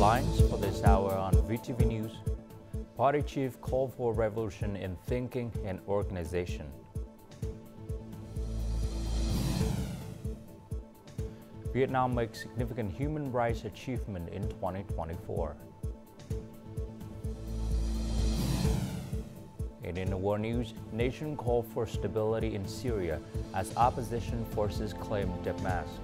headlines for this hour on VTV News. Party chief called for revolution in thinking and organization. Vietnam makes significant human rights achievement in 2024. And in the world news, nation called for stability in Syria as opposition forces claim Damascus.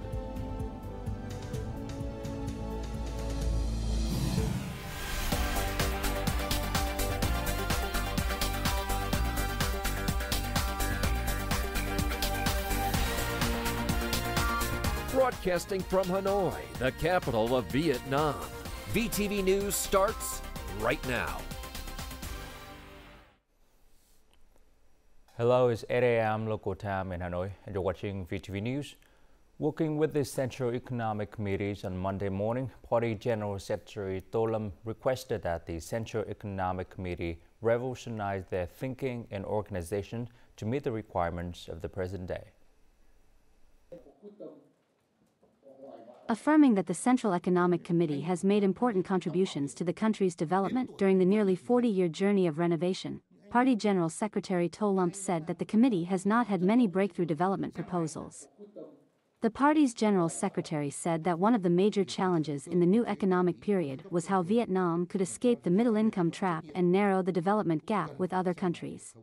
Broadcasting from Hanoi, the capital of Vietnam. VTV News starts right now. Hello, it's 8 a.m. local time in Hanoi, and you're watching VTV News. Working with the Central Economic Committees on Monday morning, Party General Secretary Tô Lâm requested that the Central Economic Committee revolutionize their thinking and organization to meet the requirements of the present day. Affirming that the Central Economic Committee has made important contributions to the country's development during the nearly 40-year journey of renovation, Party General Secretary Tô Lâm said that the committee has not had many breakthrough development proposals. The party's General Secretary said that one of the major challenges in the new economic period was how Vietnam could escape the middle-income trap and narrow the development gap with other countries.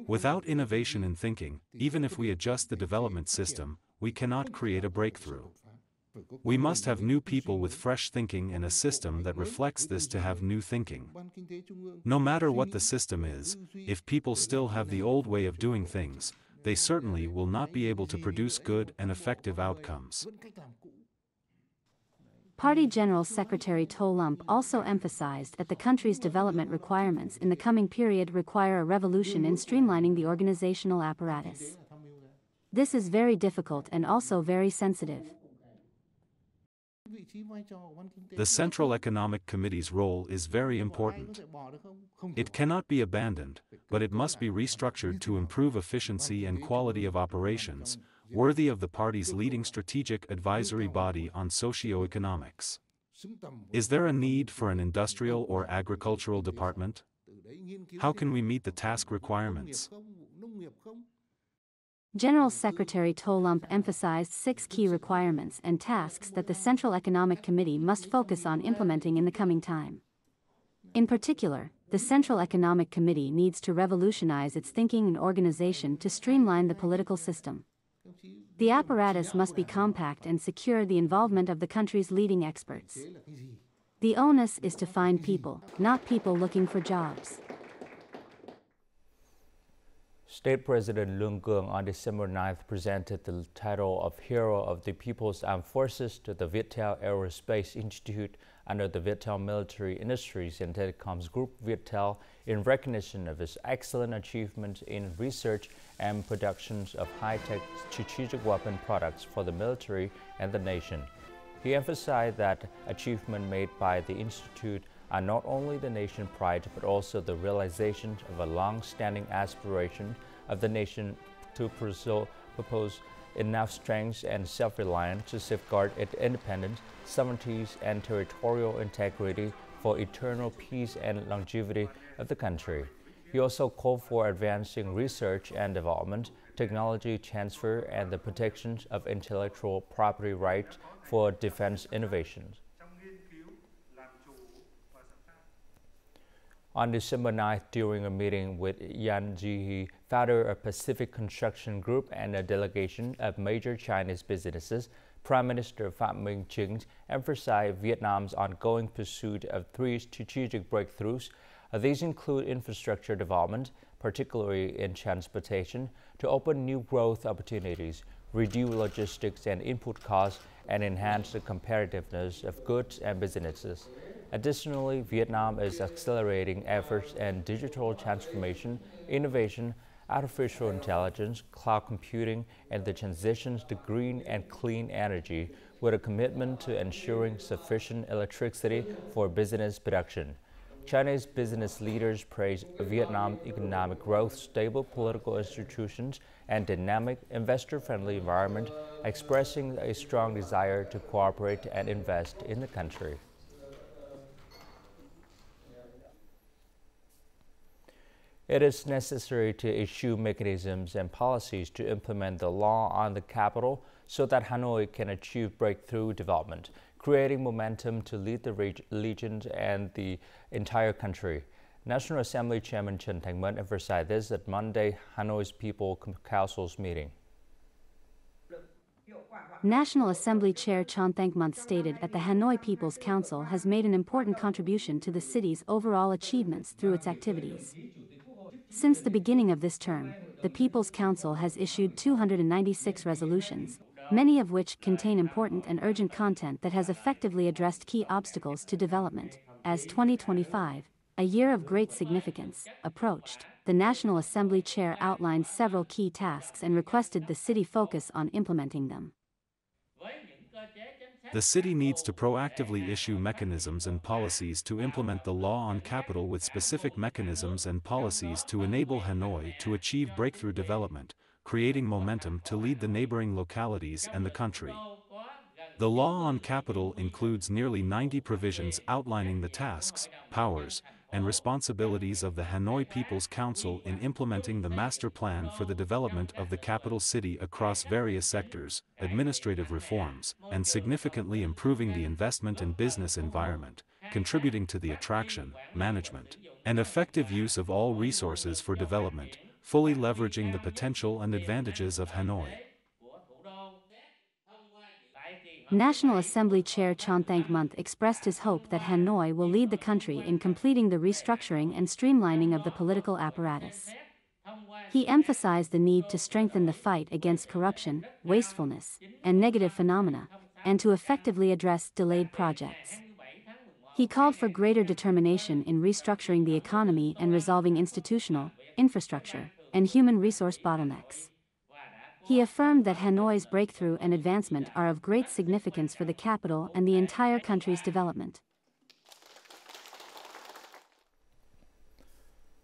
Without innovation in thinking, even if we adjust the development system, we cannot create a breakthrough. We must have new people with fresh thinking and a system that reflects this to have new thinking. No matter what the system is, if people still have the old way of doing things, they certainly will not be able to produce good and effective outcomes. Party General Secretary Tô Lâm also emphasized that the country's development requirements in the coming period require a revolution in streamlining the organizational apparatus. This is very difficult and also very sensitive. The Central Economic Committee's role is very important. It cannot be abandoned, but it must be restructured to improve efficiency and quality of operations, worthy of the party's leading strategic advisory body on socio-economics. Is there a need for an industrial or agricultural department? How can we meet the task requirements? General Secretary Tô Lâm emphasized 6 key requirements and tasks that the Central Economic Committee must focus on implementing in the coming time. In particular, the Central Economic Committee needs to revolutionize its thinking and organization to streamline the political system. The apparatus must be compact and secure the involvement of the country's leading experts. The onus is to find people, not people looking for jobs. State President Lương Cường on December 9th presented the title of Hero of the People's Armed Forces to the Viettel Aerospace Institute under the Viettel Military Industries and Telecoms Group Viettel in recognition of his excellent achievements in research and production of high-tech strategic weapon products for the military and the nation. He emphasized that achievements made by the Institute are not only the nation's pride, but also the realization of a long-standing aspiration of the nation to propose enough strength and self-reliance to safeguard its independence, sovereignty, and territorial integrity for eternal peace and longevity of the country. He also called for advancing research and development, technology transfer, and the protection of intellectual property rights for defense innovations. On December 9th, during a meeting with Yan Ji, founder of Pacific Construction Group and a delegation of major Chinese businesses, Prime Minister Phạm Minh Chính emphasized Vietnam's ongoing pursuit of 3 strategic breakthroughs. These include infrastructure development, particularly in transportation, to open new growth opportunities, reduce logistics and input costs, and enhance the competitiveness of goods and businesses. Additionally, Vietnam is accelerating efforts in digital transformation, innovation, artificial intelligence, cloud computing, and the transitions to green and clean energy, with a commitment to ensuring sufficient electricity for business production. Chinese business leaders praised Vietnam's economic growth, stable political institutions, and dynamic, investor-friendly environment, expressing a strong desire to cooperate and invest in the country. It is necessary to issue mechanisms and policies to implement the law on the capital so that Hanoi can achieve breakthrough development, creating momentum to lead the region and the entire country. National Assembly Chairman Trần Thanh Mẫn emphasized this at Monday Hanoi's People Council's meeting. National Assembly Chair Trần Thanh Mẫn stated that the Hanoi People's Council has made an important contribution to the city's overall achievements through its activities. Since the beginning of this term, the People's Council has issued 296 resolutions, many of which contain important and urgent content that has effectively addressed key obstacles to development. As 2025, a year of great significance, approached, the National Assembly Chair outlined several key tasks and requested the city focus on implementing them. The city needs to proactively issue mechanisms and policies to implement the law on capital with specific mechanisms and policies to enable Hanoi to achieve breakthrough development, creating momentum to lead the neighboring localities and the country. The law on capital includes nearly 90 provisions outlining the tasks, powers, and responsibilities of the Hanoi People's Council in implementing the master plan for the development of the capital city across various sectors, administrative reforms, and significantly improving the investment and business environment, contributing to the attraction, management, and effective use of all resources for development, fully leveraging the potential and advantages of Hanoi. National Assembly Chair Trần Thanh Mẫn expressed his hope that Hanoi will lead the country in completing the restructuring and streamlining of the political apparatus. He emphasized the need to strengthen the fight against corruption, wastefulness, and negative phenomena, and to effectively address delayed projects. He called for greater determination in restructuring the economy and resolving institutional, infrastructure, and human resource bottlenecks. He affirmed that Hanoi's breakthrough and advancement are of great significance for the capital and the entire country's development.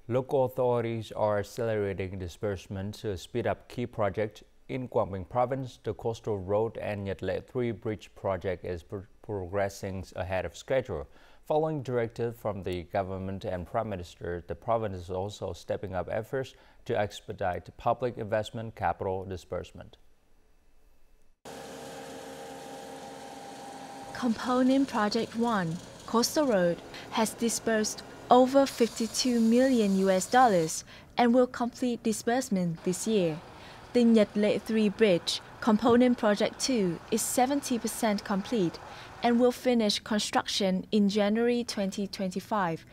Local authorities are accelerating disbursement to speed up key projects. In Quảng Bình Province, the Coastal Road and Nhật Lệ 3 Bridge project is progressing ahead of schedule. Following directive from the government and Prime Minister, the province is also stepping up efforts to expedite public investment capital disbursement. Component Project 1, Coastal Road, has disbursed over $52 million and will complete disbursement this year. The Nhật Lệ 3 Bridge, Component Project 2, is 70% complete and will finish construction in January 2025.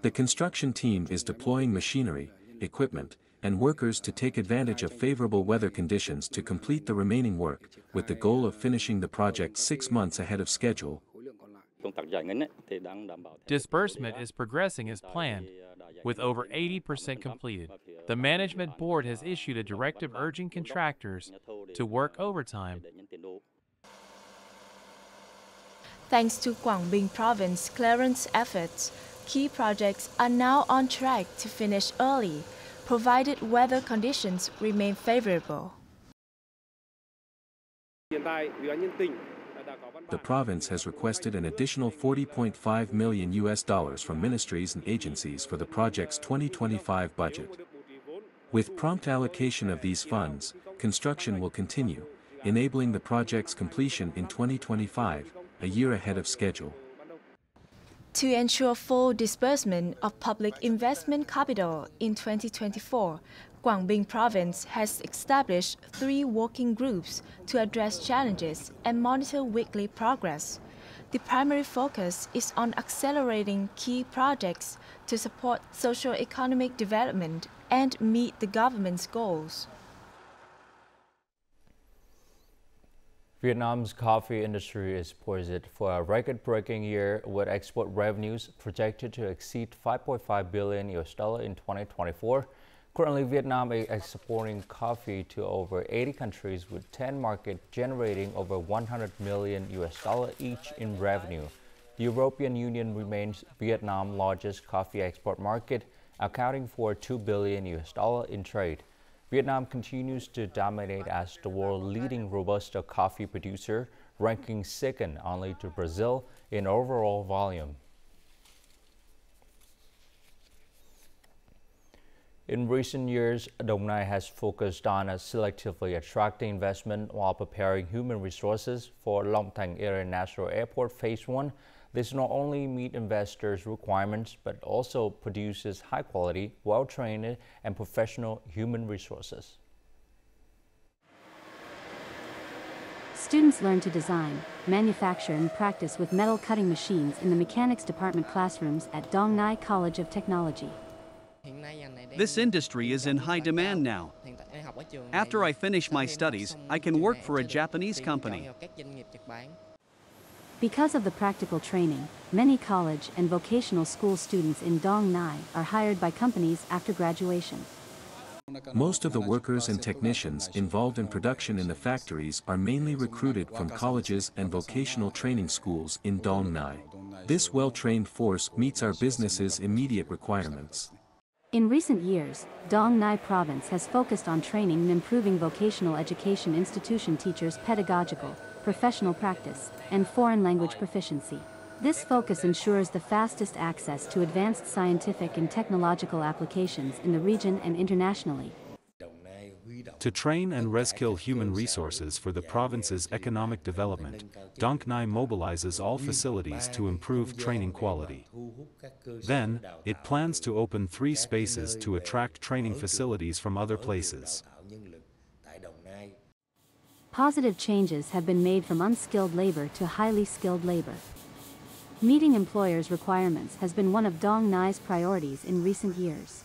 The construction team is deploying machinery, equipment, and workers to take advantage of favorable weather conditions to complete the remaining work, with the goal of finishing the project 6 months ahead of schedule. Disbursement is progressing as planned, with over 80% completed. The Management Board has issued a directive urging contractors to work overtime. Thanks to Quảng Bình Province clearance efforts, key projects are now on track to finish early, provided weather conditions remain favorable. The province has requested an additional $40.5 million from ministries and agencies for the project's 2025 budget. With prompt allocation of these funds, construction will continue, enabling the project's completion in 2025, a year ahead of schedule. To ensure full disbursement of public investment capital in 2024, Quảng Bình Province has established 3 working groups to address challenges and monitor weekly progress. The primary focus is on accelerating key projects to support socio-economic development and meet the government's goals. Vietnam's coffee industry is poised for a record-breaking year with export revenues projected to exceed $5.5 billion in 2024. Currently, Vietnam is exporting coffee to over 80 countries with 10 markets generating over $100 million each in revenue. The European Union remains Vietnam's largest coffee export market, accounting for $2 billion in trade. Vietnam continues to dominate as the world's leading Robusta coffee producer, ranking second only to Brazil in overall volume. In recent years, Dong Nai has focused on selectively attracting investment while preparing human resources for Long Thanh International Airport Phase 1. This not only meets investors' requirements, but also produces high-quality, well-trained, and professional human resources. Students learn to design, manufacture, and practice with metal cutting machines in the mechanics department classrooms at Dong Nai College of Technology. This industry is in high demand now. After I finish my studies, I can work for a Japanese company. Because of the practical training, many college and vocational school students in Dong Nai are hired by companies after graduation. Most of the workers and technicians involved in production in the factories are mainly recruited from colleges and vocational training schools in Dong Nai. This well-trained force meets our business's immediate requirements. In recent years, Dong Nai province has focused on training and improving vocational education institution teachers' pedagogical, professional practice, and foreign language proficiency. This focus ensures the fastest access to advanced scientific and technological applications in the region and internationally. To train and reskill human resources for the province's economic development, Dong Nai mobilizes all facilities to improve training quality. Then, it plans to open 3 spaces to attract training facilities from other places. Positive changes have been made from unskilled labor to highly skilled labor. Meeting employers' requirements has been one of Dong Nai's priorities in recent years.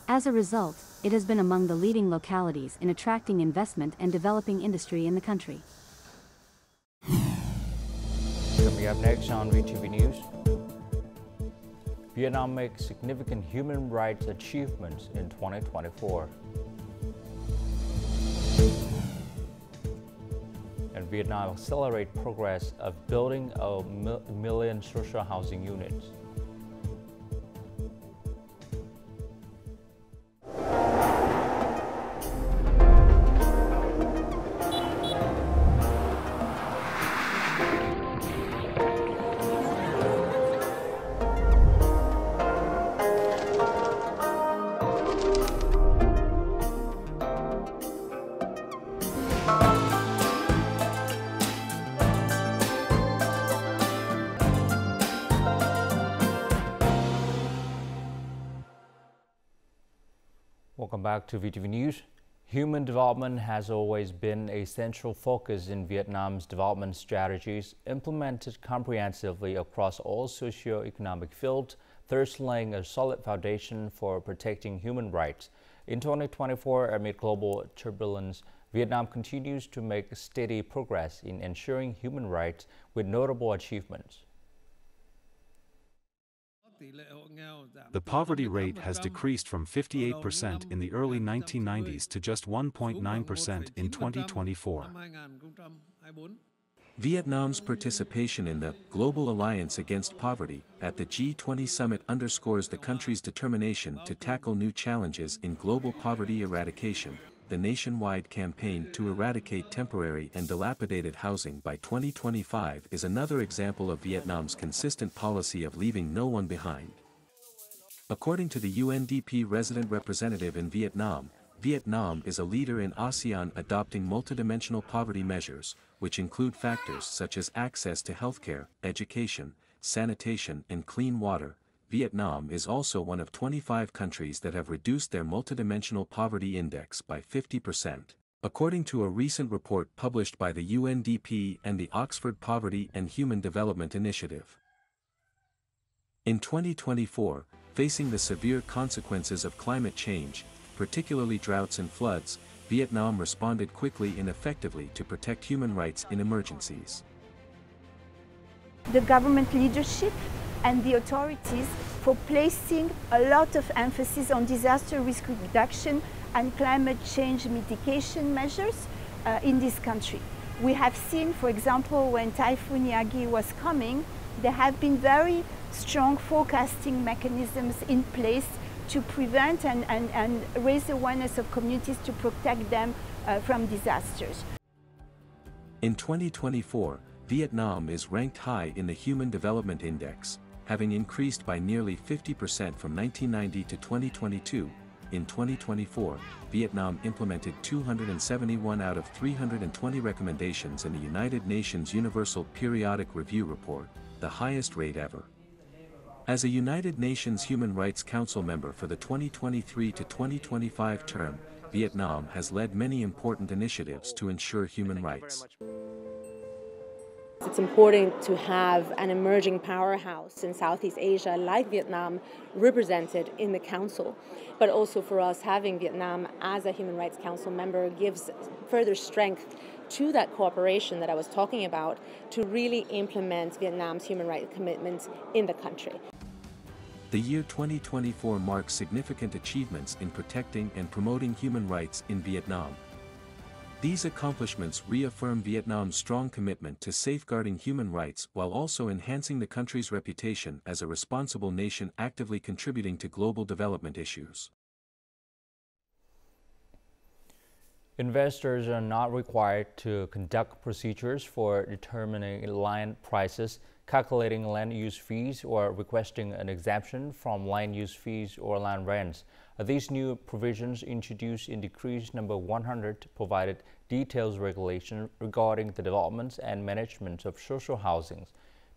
As a result, it has been among the leading localities in attracting investment and developing industry in the country. Coming up next on VTV News, Vietnam makes significant human rights achievements in 2024. And Vietnam accelerates progress of building a million social housing units. Welcome back to VTV News. Human development has always been a central focus in Vietnam's development strategies, implemented comprehensively across all socio-economic fields, thus laying a solid foundation for protecting human rights. In 2024, amid global turbulence, Vietnam continues to make steady progress in ensuring human rights with notable achievements. The poverty rate has decreased from 58% in the early 1990s to just 1.9% in 2024. Vietnam's participation in the Global Alliance Against Poverty at the G20 summit underscores the country's determination to tackle new challenges in global poverty eradication. The nationwide campaign to eradicate temporary and dilapidated housing by 2025 is another example of Vietnam's consistent policy of leaving no one behind. According to the UNDP resident representative in Vietnam, Vietnam is a leader in ASEAN adopting multidimensional poverty measures, which include factors such as access to healthcare, education, sanitation, and clean water. Vietnam is also one of 25 countries that have reduced their multidimensional poverty index by 50%, according to a recent report published by the UNDP and the Oxford Poverty and Human Development Initiative. In 2024, facing the severe consequences of climate change, particularly droughts and floods, Vietnam responded quickly and effectively to protect human rights in emergencies. The government leadership and the authorities for placing a lot of emphasis on disaster risk reduction and climate change mitigation measures in this country. We have seen, for example, when Typhoon Yagi was coming, There have been very strong forecasting mechanisms in place to prevent and raise awareness of communities to protect them from disasters. In 2024, Vietnam is ranked high in the Human Development Index, having increased by nearly 50% from 1990 to 2022. In 2024, Vietnam implemented 271 out of 320 recommendations in the United Nations Universal Periodic Review Report, the highest rate ever. As a United Nations Human Rights Council member for the 2023 to 2025 term, Vietnam has led many important initiatives to ensure human rights. It's important to have an emerging powerhouse in Southeast Asia like Vietnam represented in the Council. But also for us, having Vietnam as a Human Rights Council member gives further strength to that cooperation that I was talking about to really implement Vietnam's human rights commitments in the country. The year 2024 marks significant achievements in protecting and promoting human rights in Vietnam. These accomplishments reaffirm Vietnam's strong commitment to safeguarding human rights while also enhancing the country's reputation as a responsible nation actively contributing to global development issues. Investors are not required to conduct procedures for determining land prices, calculating land use fees, or requesting an exemption from land use fees or land rents. These new provisions introduced in Decree number 100 provided detailed regulation regarding the development and management of social housing.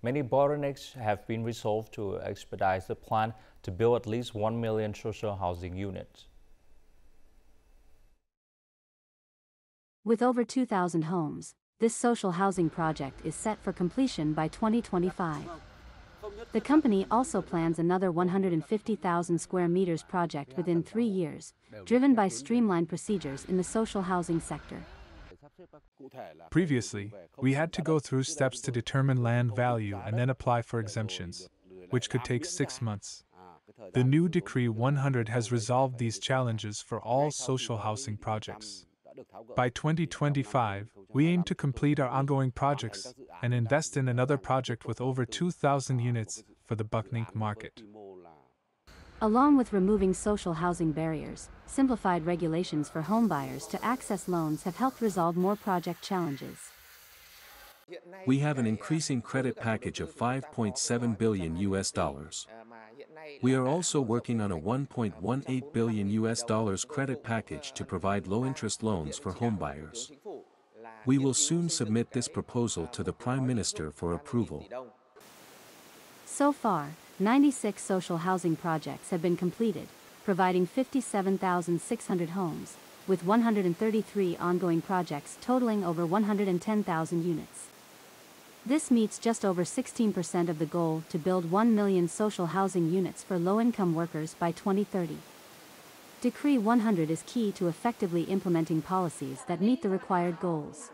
Many bottlenecks have been resolved to expedite the plan to build at least 1 million social housing units. With over 2,000 homes, this social housing project is set for completion by 2025. The company also plans another 150,000 square meters project within 3 years, driven by streamlined procedures in the social housing sector. Previously, we had to go through steps to determine land value and then apply for exemptions, which could take 6 months. The new Decree 100 has resolved these challenges for all social housing projects. By 2025, we aim to complete our ongoing projects and invest in another project with over 2,000 units for the Bắc Ninh market. Along with removing social housing barriers, simplified regulations for homebuyers to access loans have helped resolve more project challenges. We have an increasing credit package of $5.7 billion. We are also working on a $1.18 billion credit package to provide low-interest loans for homebuyers. We will soon submit this proposal to the Prime Minister for approval. So far, 96 social housing projects have been completed, providing 57,600 homes, with 133 ongoing projects totaling over 110,000 units. This meets just over 16% of the goal to build 1 million social housing units for low-income workers by 2030. Decree 100 is key to effectively implementing policies that meet the required goals.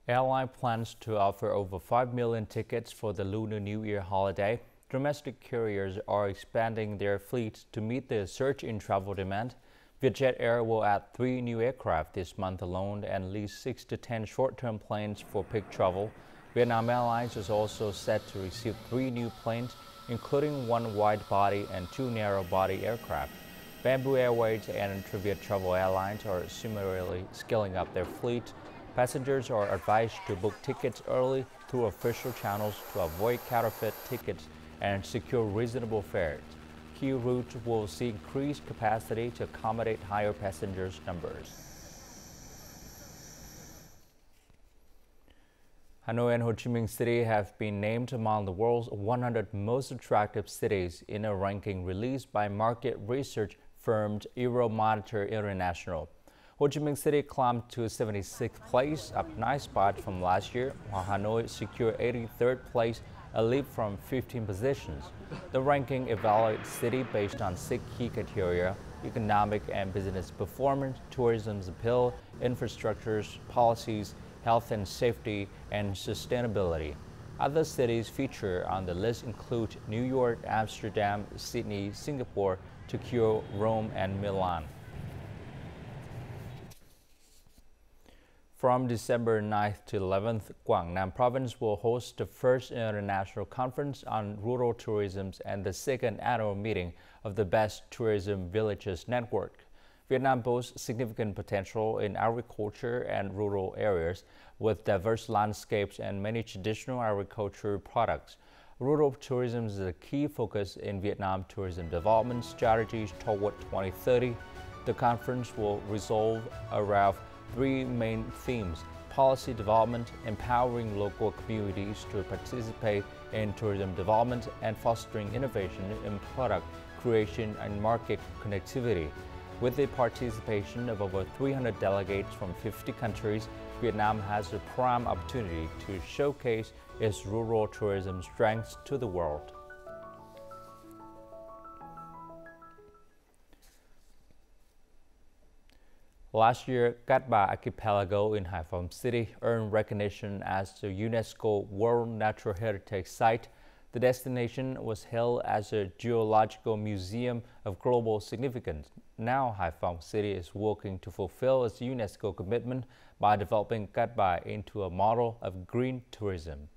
Airline plans to offer over 5 million tickets for the Lunar New Year holiday. Domestic carriers are expanding their fleets to meet the surge in travel demand. Vietjet Air will add 3 new aircraft this month alone and lease 6 to 10 short-term planes for peak travel. Vietnam Airlines is also set to receive 3 new planes, including 1 wide-body and 2 narrow-body aircraft. Bamboo Airways and Triviet Travel Airlines are similarly scaling up their fleet. Passengers are advised to book tickets early through official channels to avoid counterfeit tickets and secure reasonable fares. Key routes will see increased capacity to accommodate higher passengers' numbers. Hanoi and Ho Chi Minh City have been named among the world's 100 most attractive cities in a ranking released by market research firm Euromonitor International. Ho Chi Minh City climbed to 76th place, up 9 spots from last year, while Hanoi secured 83rd place, a leap from 15 positions. The ranking evaluates city based on 6 key criteria: economic and business performance, tourism's appeal, infrastructures, policies, health and safety, and sustainability. Other cities featured on the list include New York, Amsterdam, Sydney, Singapore, Tokyo, Rome, and Milan. From December 9th to 11th, Guangnan Province will host the first international conference on rural tourism and the second annual meeting of the Best Tourism Villages Network. Vietnam boasts significant potential in agriculture and rural areas with diverse landscapes and many traditional agricultural products. Rural tourism is a key focus in Vietnam tourism development strategies toward 2030. The conference will revolve around three main themes: policy development, empowering local communities to participate in tourism development, and fostering innovation in product creation and market connectivity. With the participation of over 300 delegates from 50 countries, Vietnam has a prime opportunity to showcase its rural tourism strengths to the world. Last year, Cat Ba Archipelago in Hai Phong City earned recognition as the UNESCO World Natural Heritage Site. The destination was held as a geological museum of global significance. Now, Hai Phong City is working to fulfill its UNESCO commitment by developing Cat Ba into a model of green tourism.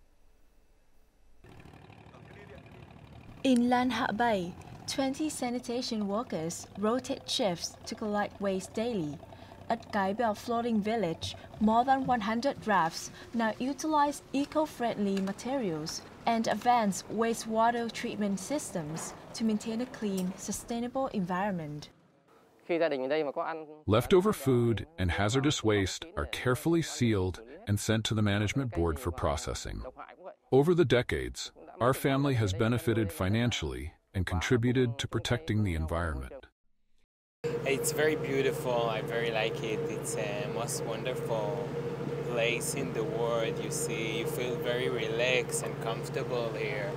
In Lan Ha Bay, 20 sanitation workers rotate shifts to collect waste daily. At Cái Bèo Floating Village, more than 100 rafts now utilize eco-friendly materials and advanced wastewater treatment systems to maintain a clean, sustainable environment. Leftover food and hazardous waste are carefully sealed and sent to the management board for processing. Over the decades, our family has benefited financially and contributed to protecting the environment. It's very beautiful. I very like it. It's a most wonderful place in the world. You feel very relaxed and comfortable here.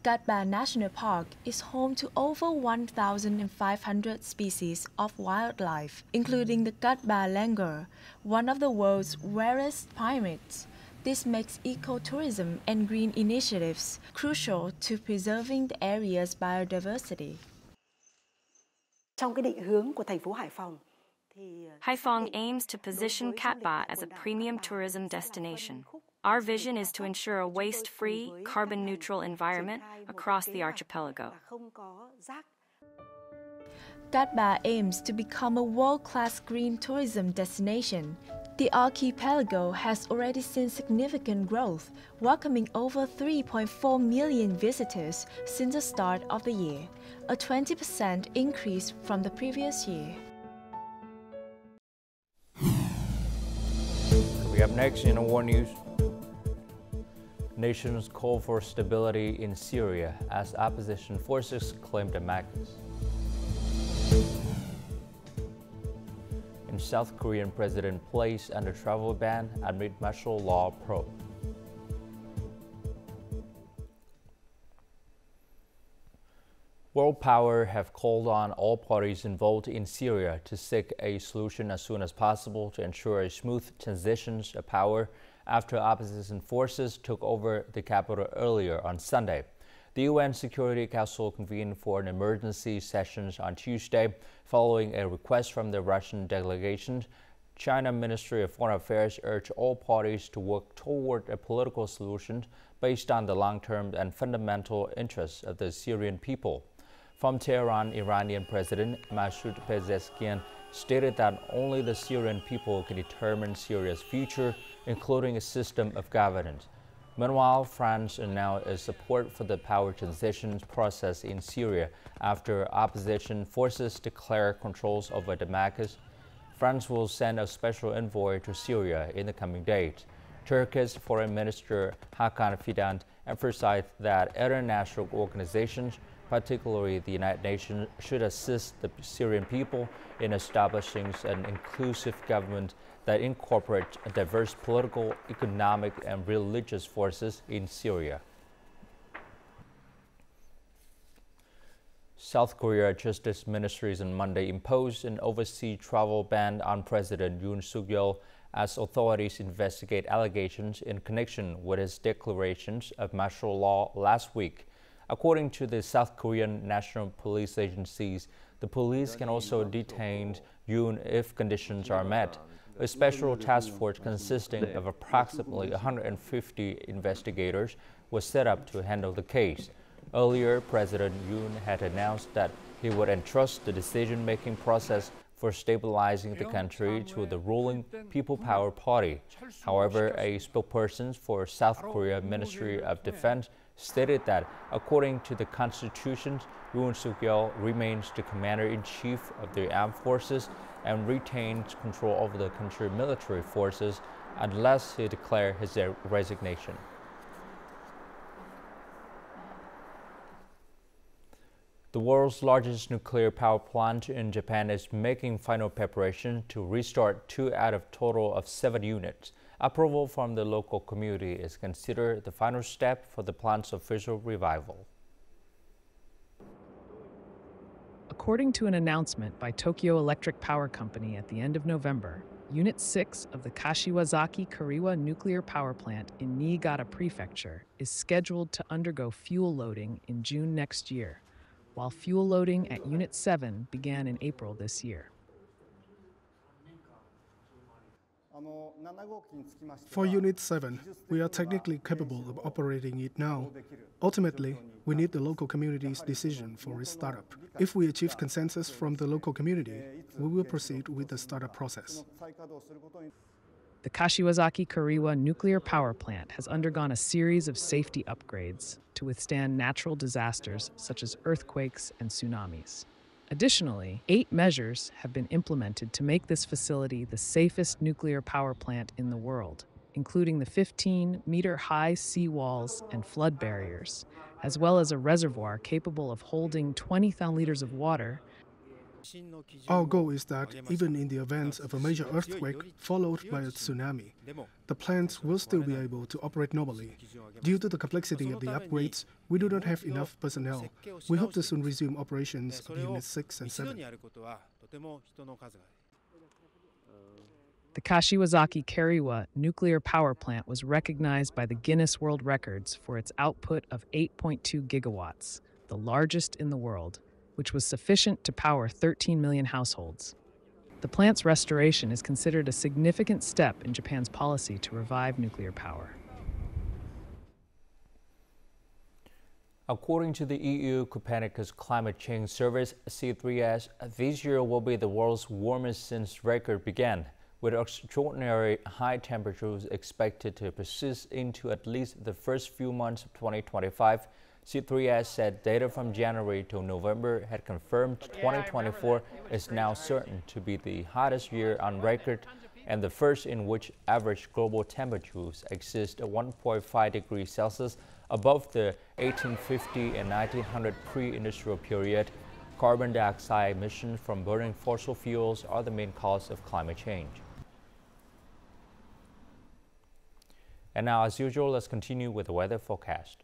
Cat Ba National Park is home to over 1,500 species of wildlife, including the Cat Ba langur, one of the world's rarest primates. This makes ecotourism and green initiatives crucial to preserving the area's biodiversity. Hai Phong aims to position Cat Ba as a premium tourism destination. Our vision is to ensure a waste-free, carbon-neutral environment across the archipelago. Cat Ba aims to become a world-class green tourism destination. The archipelago has already seen significant growth, welcoming over 3.4 million visitors since the start of the year, a 20% increase from the previous year. Coming up next in World News, nations call for stability in Syria as opposition forces claim Damascus. And South Korean president placed under travel ban amid martial law probe. World powers have called on all parties involved in Syria to seek a solution as soon as possible to ensure a smooth transition of power after opposition forces took over the capital earlier on Sunday. The UN Security Council convened for an emergency session on Tuesday following a request from the Russian delegation. China Ministry of Foreign Affairs urged all parties to work toward a political solution based on the long-term and fundamental interests of the Syrian people. From Tehran, Iranian President Masoud Pezeshkian stated that only the Syrian people can determine Syria's future, including a system of governance. Meanwhile, France announced its support for the power transition process in Syria after opposition forces declare controls over Damascus. France will send a special envoy to Syria in the coming days. Turkish Foreign Minister Hakan Fidan emphasized that international organizations, particularly the United Nations, should assist the Syrian people in establishing an inclusive government that incorporates diverse political, economic, and religious forces in Syria. South Korea Justice Ministries on Monday imposed an overseas travel ban on President Yoon Suk-yeol as authorities investigate allegations in connection with his declarations of martial law last week. According to the South Korean National Police Agencies, The police can also detain Yoon if conditions are met. A special task force consisting of approximately 150 investigators was set up to handle the case. Earlier, President Yoon had announced that he would entrust the decision-making process for stabilizing the country to the ruling People Power Party. However, a spokesperson for South Korea Ministry of Defense stated that, according to the Constitution, Yoon Suk-yeol remains the commander-in-chief of the armed forces and retains control over the country's military forces unless he declares his resignation. The world's largest nuclear power plant in Japan is making final preparation to restart 2 out of a total of 7 units. Approval from the local community is considered the final step for the plant's official revival. According to an announcement by Tokyo Electric Power Company at the end of November, Unit 6 of the Kashiwazaki-Kariwa nuclear power plant in Niigata Prefecture is scheduled to undergo fuel loading in June next year, while fuel loading at Unit 7 began in April this year. For Unit 7, we are technically capable of operating it now. Ultimately, we need the local community's decision for its startup. If we achieve consensus from the local community, we will proceed with the startup process. The Kashiwazaki-Kariwa nuclear power plant has undergone a series of safety upgrades to withstand natural disasters such as earthquakes and tsunamis. Additionally, 8 measures have been implemented to make this facility the safest nuclear power plant in the world, including the 15-meter-high seawalls and flood barriers, as well as a reservoir capable of holding 20,000 liters of water. Our goal is that even in the event of a major earthquake followed by a tsunami, the plants will still be able to operate normally. Due to the complexity of the upgrades, we do not have enough personnel. We hope to soon resume operations of Units 6 and 7. The Kashiwazaki-Kariwa nuclear power plant was recognized by the Guinness World Records for its output of 8.2 gigawatts, the largest in the world, which was sufficient to power 13 million households. The plant's restoration is considered a significant step in Japan's policy to revive nuclear power. According to the EU Copernicus Climate Change Service, C3S, this year will be the world's warmest since record began, with extraordinary high temperatures expected to persist into at least the first few months of 2025. C3S said data from January to November had confirmed 2024 is now certain to be the hottest year on record and the first in which average global temperatures exist at 1.5 degrees Celsius above the 1850 and 1900 pre-industrial period. Carbon dioxide emissions from burning fossil fuels are the main cause of climate change. And now, as usual, let's continue with the weather forecast.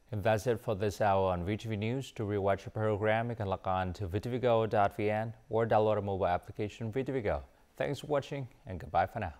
And that's it for this hour on VTV News. To rewatch the program, you can log on to VTVgo.vn or download a mobile application VTVgo. Thanks for watching and goodbye for now.